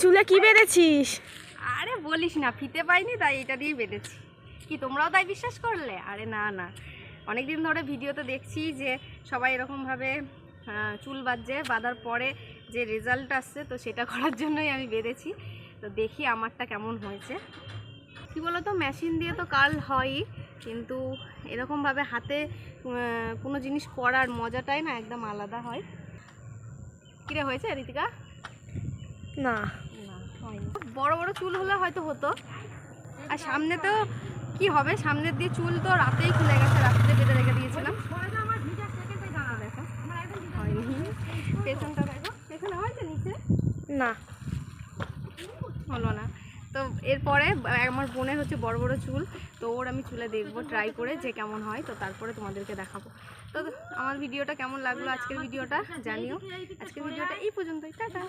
চুলে কি বেঁধেছিস? আরে বলিস না, ফিতে পাইনি তাই এটা দিয়ে বেঁধেছি। কি তোমরাও তাই বিশ্বাস করলে? আরে না না, অনেকদিন ধরে ভিডিওতে দেখছি যে সবাই এরকমভাবে চুল বাঁধার পরে যে রেজাল্ট আসছে, তো সেটা করার জন্যই আমি বেঁধেছি। তো দেখি আমারটা কেমন হয়েছে। কী বলো তো, মেশিন দিয়ে তো কার্ল হয়ই, কিন্তু এরকমভাবে হাতে কোনো জিনিস করার মজাটাই না একদম আলাদা হয়। কিরে হয়েছে ঋতিকা? না না হয়নি। বড় বড় চুল হলে হয়তো হতো। আর সামনে তো কি হবে, সামনের দিয়ে চুল তো রাতেই খুলে গেছে, রাত্রে বেঁধে রেখে দিয়েছিলাম। দেখো হয়নি। পেছনটা দেখো, পেছনে হয়েছে, নিচে না হলো না। তো এরপরে আমার বোনের হচ্ছে বড় বড় চুল, তো ওর আমি চুলে দেখবো ট্রাই করে যে কেমন হয়, তো তারপরে তোমাদেরকে দেখাবো। তো আমার ভিডিওটা কেমন লাগলো, আজকের ভিডিওটা জানিও। আজকের ভিডিওটা এই পর্যন্তই, টাটা।